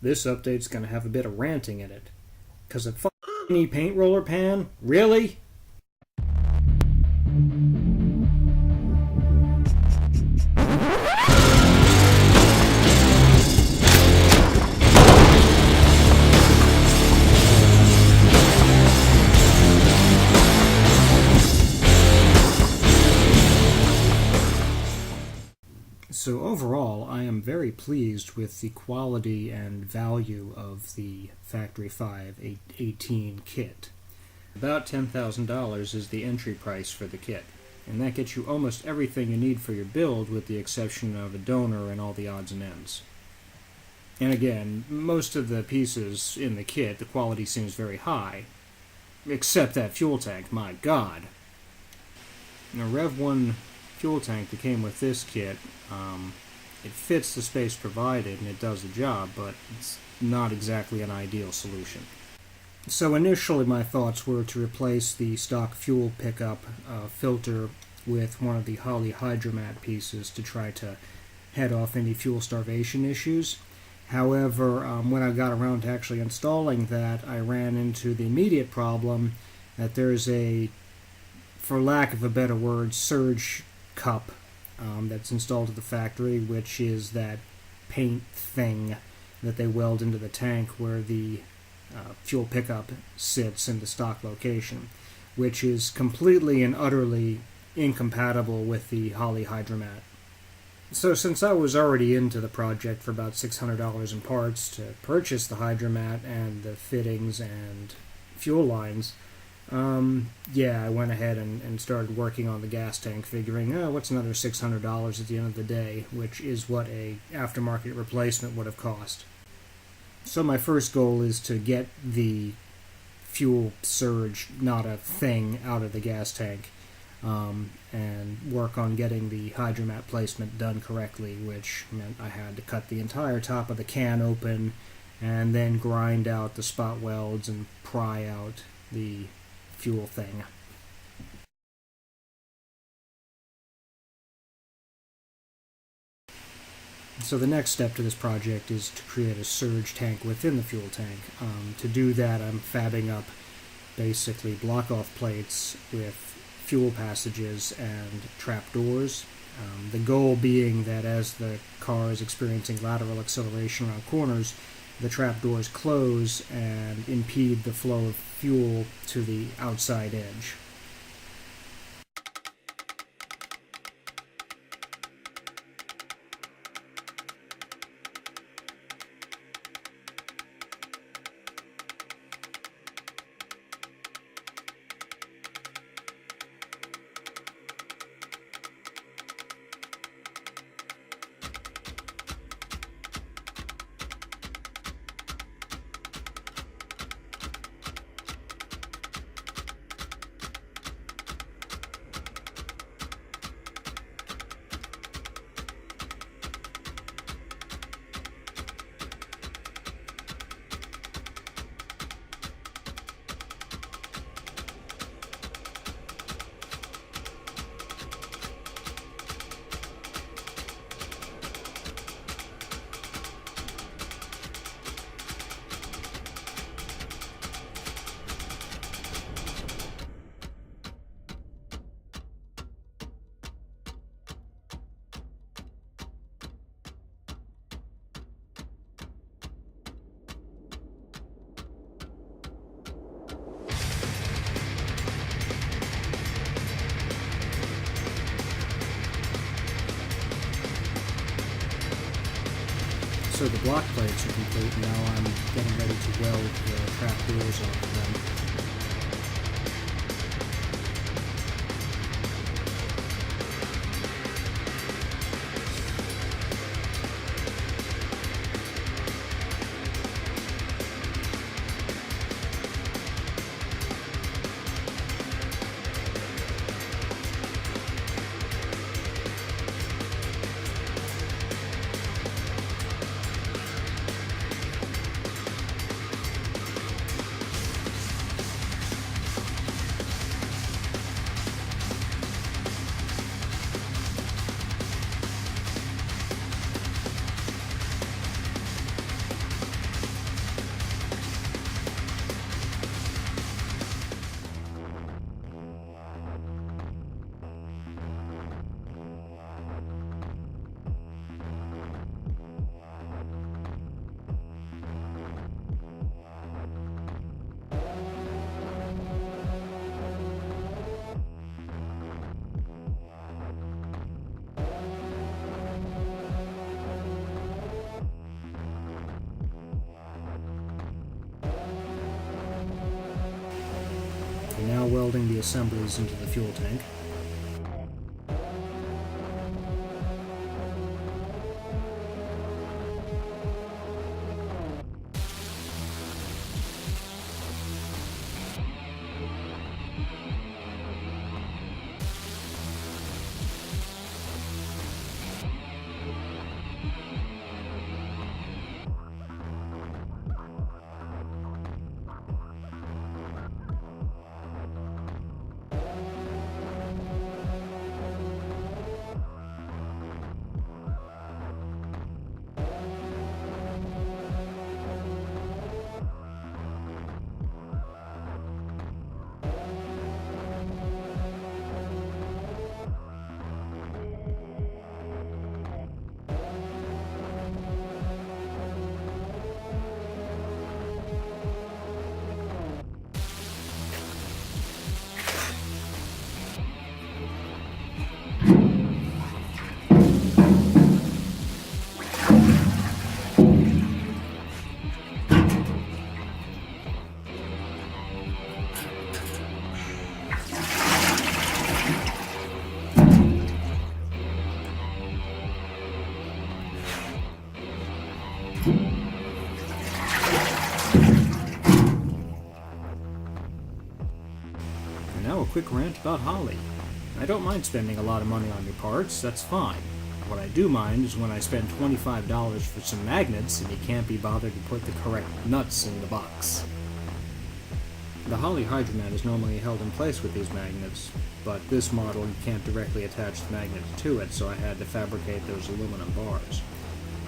This update's gonna have a bit of ranting in it. 'Cause a f***ing paint roller pan? Really? So overall, I am very pleased with the quality and value of the Factory 5 18 kit. About $10,000 is the entry price for the kit, and that gets you almost everything you need for your build with the exception of a donor and all the odds and ends. And again, most of the pieces in the kit, the quality seems very high, except that fuel tank, my god. The Rev 1 fuel tank that came with this kit, it fits the space provided and it does the job, but it's not exactly an ideal solution. So initially my thoughts were to replace the stock fuel pickup filter with one of the Holley Hydromat pieces to try to head off any fuel starvation issues. However, when I got around to actually installing that, I ran into the immediate problem that there's a, for lack of a better word, surge cup that's installed at the factory, which is that paint thing that they weld into the tank where the fuel pickup sits in the stock location, which is completely and utterly incompatible with the Holley Hydromat. So since I was already into the project for about $600 in parts to purchase the Hydromat and the fittings and fuel lines, I went ahead and started working on the gas tank, figuring, what's another $600 at the end of the day, which is what a aftermarket replacement would have cost. So my first goal is to get the fuel surge, not a thing, out of the gas tank, and work on getting the Hydromat placement done correctly, which meant I had to cut the entire top of the can open and then grind out the spot welds and pry out the fuel thing. So the next step to this project is to create a surge tank within the fuel tank. To do that, I'm fabbing up basically block-off plates with fuel passages and trapdoors. The goal being that as the car is experiencing lateral acceleration around corners, the trapdoors close and impede the flow of fuel to the outside edge. So the block plates are complete. Now I'm getting ready to weld the trapdoors onto them. welding the assemblies into the fuel tank. And now a quick rant about Holley. I don't mind spending a lot of money on your parts, that's fine. What I do mind is when I spend $25 for some magnets and you can't be bothered to put the correct nuts in the box. The Holley Hydromat is normally held in place with these magnets, but this model you can't directly attach the magnet to it, so I had to fabricate those aluminum bars.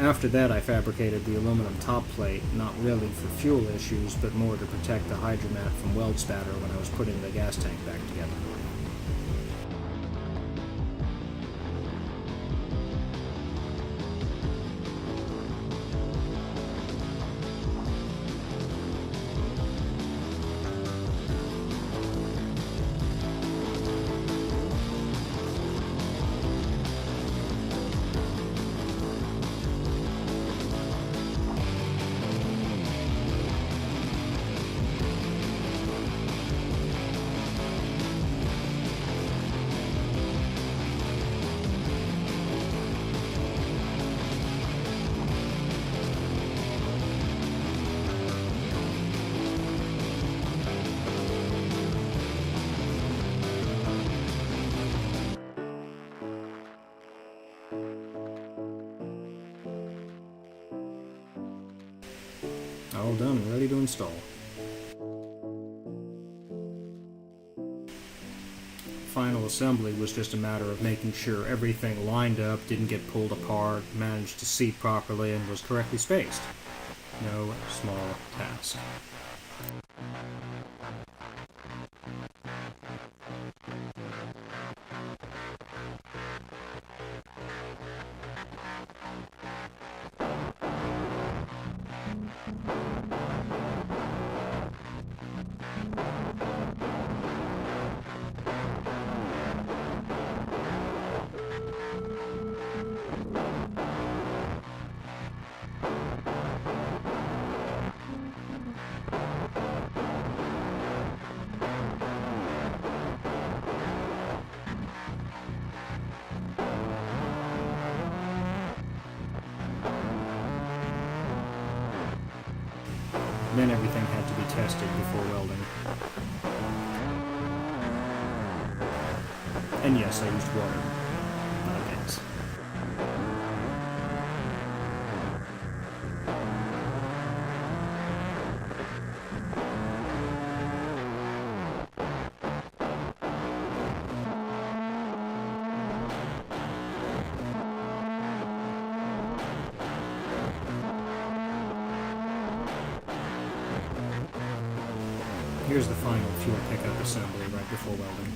After that I fabricated the aluminum top plate, not really for fuel issues, but more to protect the Hydromat from weld spatter when I was putting the gas tank back together. All done and ready to install. Final assembly was just a matter of making sure everything lined up, didn't get pulled apart, managed to seat properly, and was correctly spaced. No small task. Then everything had to be tested before welding. And yes, I used water, not gas. Here's the final fuel pickup assembly right before welding.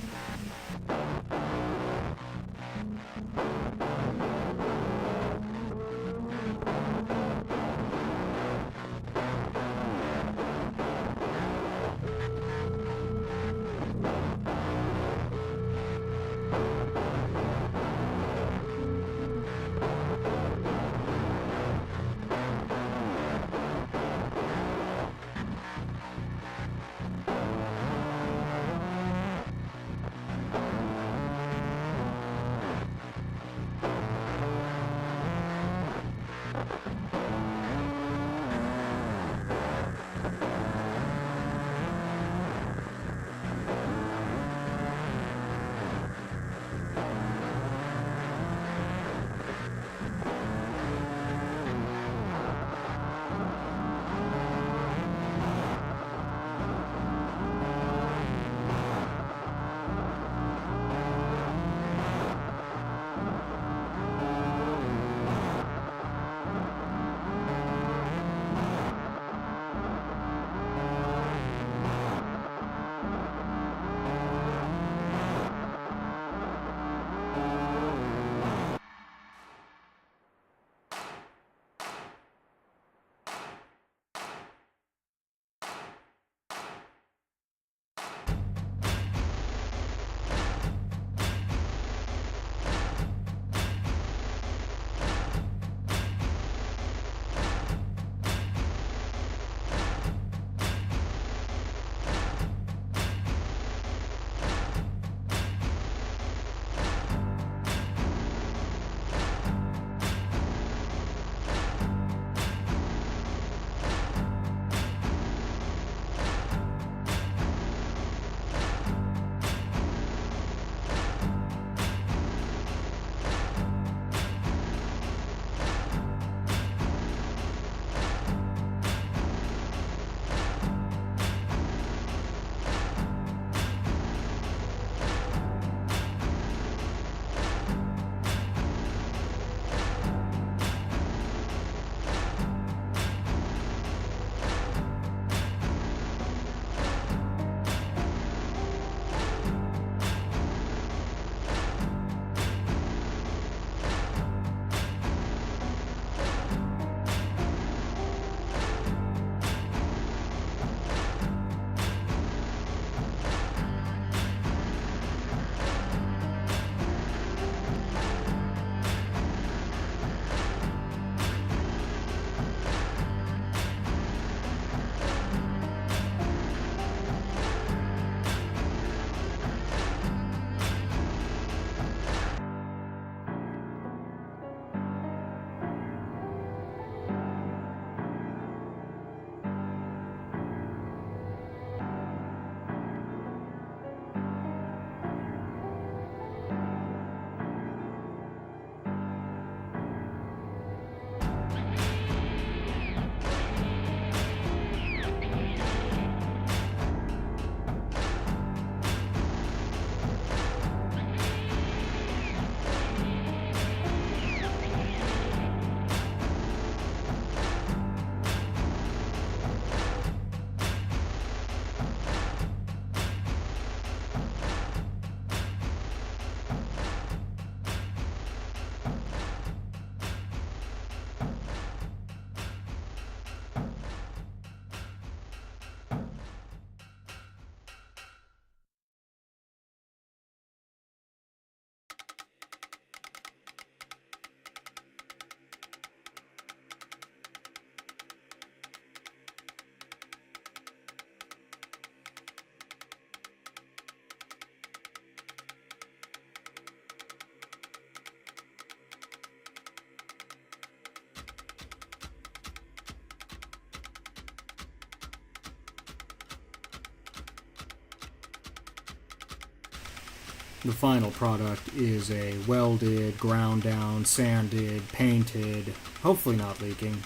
The final product is a welded, ground down, sanded, painted, hopefully not leaking.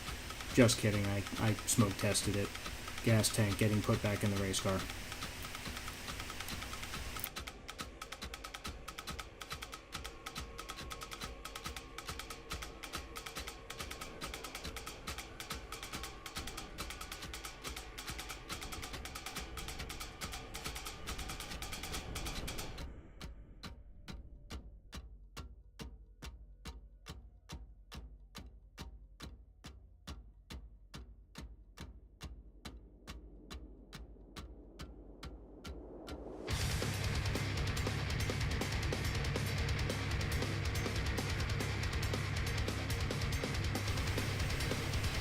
Just kidding, I smoke tested it. Gas tank getting put back in the race car.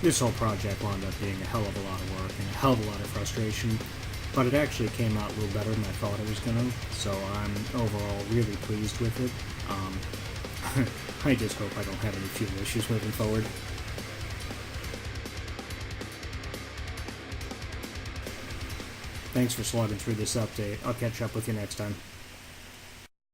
This whole project wound up being a hell of a lot of work and a hell of a lot of frustration, but it actually came out a little better than I thought it was gonna, so I'm overall really pleased with it. I just hope I don't have any fuel issues moving forward. Thanks for slogging through this update. I'll catch up with you next time.